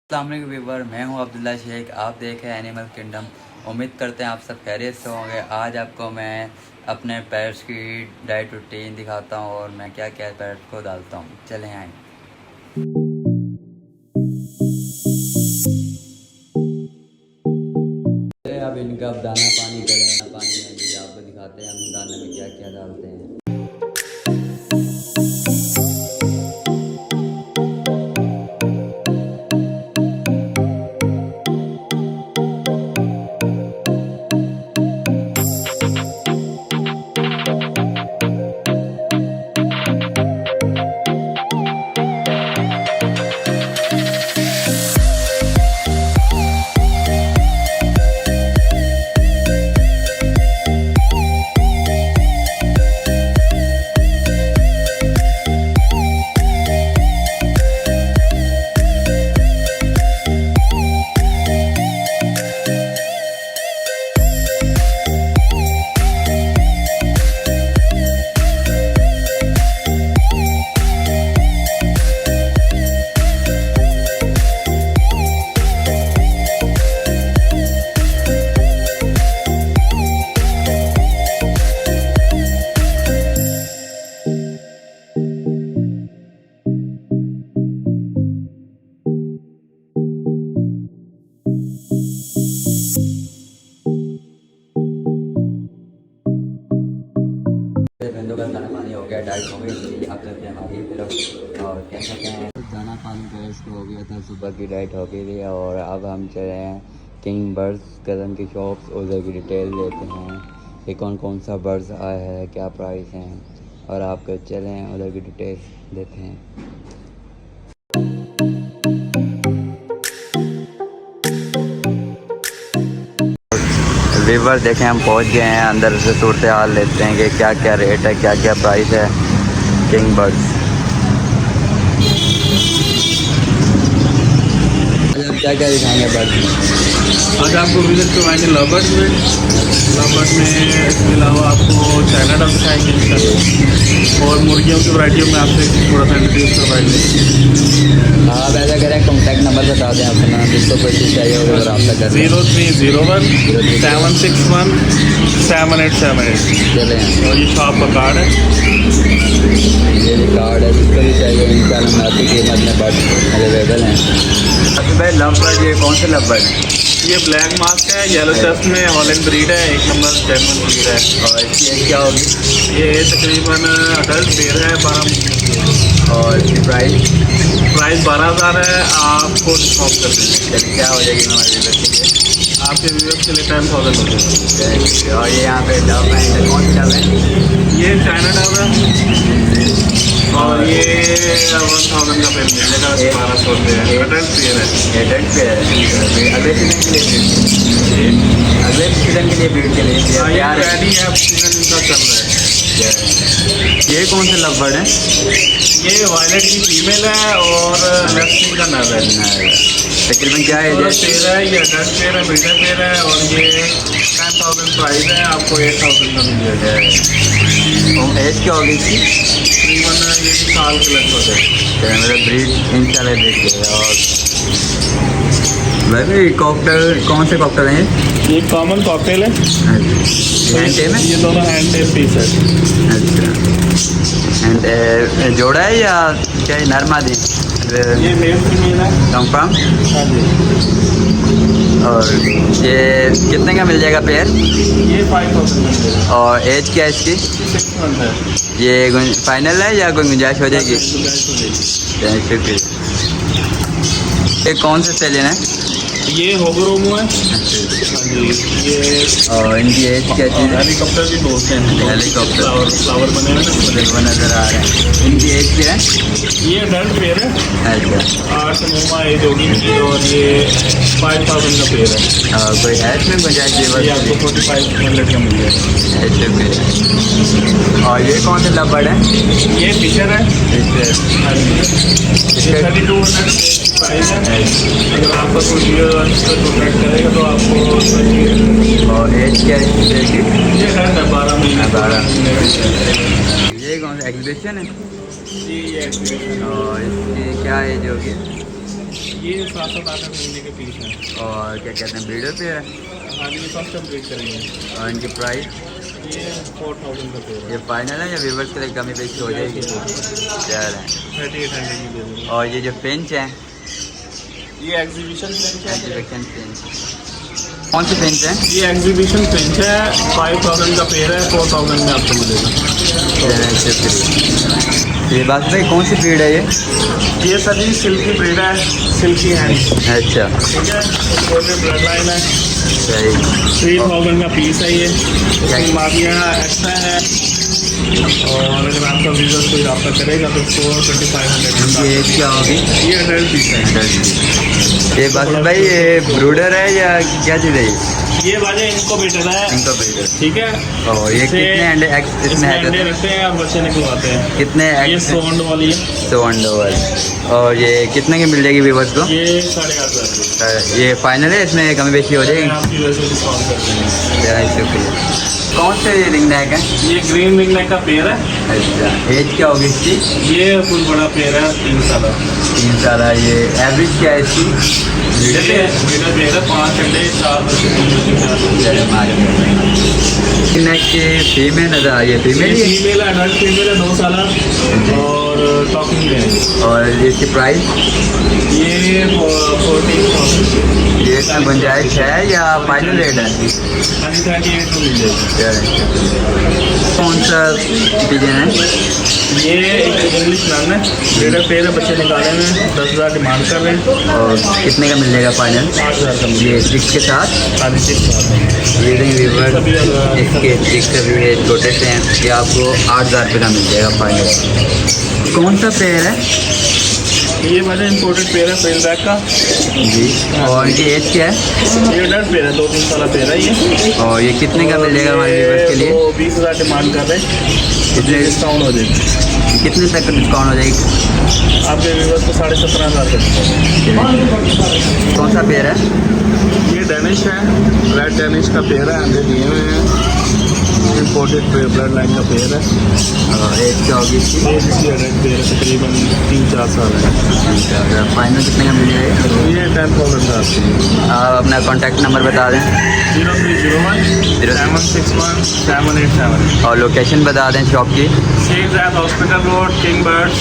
अस्सलाम वालेकुम व्यूअर, मैं हूं अब्दुल्ला शेख। आप देख रहे हैं एनिमल किंगडम। उम्मीद करते हैं आप सब खैरियत से होंगे। आज आपको मैं अपने पेट्स की डाइट रूटीन दिखाता हूं और मैं क्या क्या पेट्स को डालता हूं। चलें आए। अब इनका दाना पानी करें, पानी में भी आपको दिखाते हैं हम दाने में क्या क्या डालते हैं। बंदों का दाना पानी हो गया, डाइट हो गई। आप चलते हैं आगे तरफ और क्या कहते हैं, दाना पानी पेट्स को हो गया था, सुबह की डाइट हो गई थी। और अब हम चले हैं किंग बर्ड्स कदम की शॉप्स, उधर की डिटेल लेते हैं कि कौन कौन सा बर्ड्स आया है, क्या प्राइस हैं, और आपको चलें उधर की डिटेल देते हैं। व्यूअर देखें, हम पहुंच गए हैं। अंदर से सूरत हाल लेते हैं कि क्या क्या रेट है, क्या क्या प्राइस है किंग बर्ड्स। क्या क्या दिखाएंगे बर्ड्स? आज आपको विजिट करवाएंगे लवर्स में। लवर्स में इसके अलावा आपको चाइना डॉग दिखाएंगे और मुर्गियों की वैरायटियों में आपसे थोड़ा सा इंट्रोड्यूस करवाएंगे। आप ऐसा करें, कॉन्टैक्ट नंबर बता दें अपना, जिसको कोई चीज़ चाहिए होगा अगर आप तक 0301 761 7878। चलें। और ये शॉप का कार्ड है, ये भी कार्ड है, जिसको भी चाहिए इनका मुनासिब कीमत में बर्ड अवेलेबल हैं। अभी भाई लव बर्ड, ये कौन से लव बर्ड है? ये ब्लैक मास्क है, येलो चेस्ट में हॉलैंड ब्रीड है, 1 नंबर जेन्युइन ब्रीड है। और इसकी एज क्या होगी? ये तकरीबन अडल्ट पेयर है, 12। और इसकी प्राइस? प्राइस 12,000 है, आपको डिस्काउंट कर देंगे। क्या हो जाएगी हमारे व्यूअर्स के लिए? आपके व्यूअर्स के लिए 10,000 हो जाएगा। और ये यहाँ पे डव है, कौन सी डव है? ये चाइना डव है और ये 1000 का पेड़ मिलेगा, 1200 रुपये। अडल्ट पेयर है, एडेंट पे है। अगले सीजन के लिए, अगले सीजन के लिए ब्रीड के लिए यार रेडी है, सीजन इनका चल रहा है। ये कौन से लव बर्ड है? ये वायलेट की फीमेल है और लेफ्टिंग का नर है। तकरीबन क्या है? पेयर है, ये अडल्ट पेयर है, ब्रीडर पेयर है और ये 10,000 प्राइस है, आपको 8,000 का मिल जाएगा। एज क्या होगी इसकी? तकरीबन ये साल के लगभग है। मेरा ब्रीड इंशाल्लाह देखिए। और वैसे कॉकटेल, कौन से कॉकटेल हैं? ये कॉमन कॉकटेल है, हैंड टेम है? ये दोनों हैंड टेम पीस है। अच्छा। एंड जोड़ा है या क्या है, नरमादी? ये मेल फीमेल है, कंफर्म? हाँ जी। और ये कितने का मिल जाएगा पेयर? ये 5,000 मिल जाएगा। और एज क्या है इसकी? 6 मंथ है। ये फाइनल है या कोई गुंजाइश हो जाएगी? शुक्रिया। ये कौन से सेलियन है? ये होगरोमो है, हाँ जी। ये और इनकी एज क्या चीज़ है? हेलीकॉप्टर भी बोलते हैं। हेलीकॉप्टर। फ्लावर बने हुए ना, वो नज़र आ रहे हैं। इनकी एज क्या है? ये अडल्ट पेयर है, अच्छा। 8 नौमा एज होगी इनकी और ये 5,000 का पेयर है। और कोई है इसमें गुंजाइश? ये आपको 4500 का मिल जाएगा। शुक्रिया। और ये कौन से लव बर्ड है? ये फिशर है, हाँ जी। 3200 प्राइस है। अगर आपका कोई कॉन्टैक्ट करेगा तो आपको। और एज क्या है इसकी? ये है 12 महीने। 12। ये कौन सा एग्जीबिशन है? जी, ये और इसकी क्या एज होगी? ये 7-8 महीने के पीस हैं। और क्या कहते हैं, ब्रीडर पे है? हाँ जी, फर्स्ट टाइम ब्रीड करेंगे। और इनकी प्राइस ये 4000 का पेड़ है। ये फाइनल है या व्यूवर्स के लिए कमी पेशी हो जाएगी? क्या है? 3800 की दे दूँगा। और ये जो फिंच है, ये एग्जीबिशन फ्रेंच है। एग्जीबिशन फिंच कौन सी फिंच है? ये एग्जीबिशन फ्रेंच है, 5000 का पेड़ है, 4000 में आपको मिलेगा। ये बात भाई कौन सी ब्रीड है ये? ये सभी सिल्की ब्रीड है, सिल्की है। अच्छा, ठीक है, ब्लड लाइन है। सही। 3000 का पीस है ये। इसकी मादियाँ एक्स्ट्रा है, और अगर आपका व्यूअर्स कोई रब्ता करेगा तो उसको 2500 ये क्या होगी? ये अडल्ट पीस है। ये बात भाई ये ब्रूडर है या क्या चीज़ है ये वाले इनको बेटर है, इनका ब्रीडर? ठीक है। और ये कितने अंडे इसमें अंडे रखते हैं और बच्चे निकलवाते हैं। कितने ये सोंड वाली है। सोंडोवर। और ये कितने की मिल जाएगी व्यूवर्स को? ये 8500। ये फाइनल है, इसमें कमी बेशी हो जाएगी? आपकी वजह से डिस्काउंट कर देंगे। शुक्रिया। कौन से रिंग नेक है? ये ग्रीन रिंग नेक का पेड़ है। अच्छा, एज क्या होगी इसकी? ये कोई बड़ा पेड़ है, 3 साल। 3 साल है। ये एवरेज क्या है इसकी? लीडर पेड़ है, 5 अंडे, 4 बच्चे। नेक के फीमेल नजर आ रही है, फीमेल ही है? फीमेल है, अडल्ट फीमेल है, 2 साल और टॉकिंग में है। और इसकी प्राइस? ये 14,000। ये इसमें गुंजाइश है या फाइनल रेट है? 38 को मिल जाएगी। कौन सा डिजाइन है? ये एक इंग्लिश नाम है, ब्रीडर पेड़ है, बच्चे निकाले में 10,000 डिमांड कर रहे हैं। और कितने का मिल जाएगा फाइनल? 8,000 का ये स्टिक के साथ? खाली 6 रीडिंग व्यूवर इसके स्टिक से भी ये छोटे से हैं, ये आपको 8,000 रुपये का मिल जाएगा फाइनल। कौन सा पेड़ है? ये वाले इम्पोर्टेड पेड़ है, पेड़ बैग का जी। और इनकी एज क्या है? ये अडल्ट पेड़ है, 2-3 साल पेड़ है ये। और ये कितने का मिल जाएगा हमारे व्यूवर्स के लिए? वो 20,000 डिमांड कर रहे हैं, कितने डिस्काउंट हो जाएगी। कितने तक का डिस्काउंट हो जाएगी? आपके व्यूवर्स को 17,500 का डिस्काउंट। कौन सा पेड़ है? ये डेनिश है, रेड डेनिश का पेड़ है, अंडे दिए हुए हैं। इम्पोर्टेड ब्लड लाइन का पेड़ है। एज क्या होगी इसकी? एज इसकी अडल्ट पेड़ है, तकरीबन 3-4 साल है। फाइनल कितने का मिल जाएगा? ये 10,000 का आपके लिए। आप अपना कॉन्टैक्ट नंबर बता दें। 0301 761 787। और लोकेशन बता दें शॉप की। Sheikh Zayed hospital road, King birds.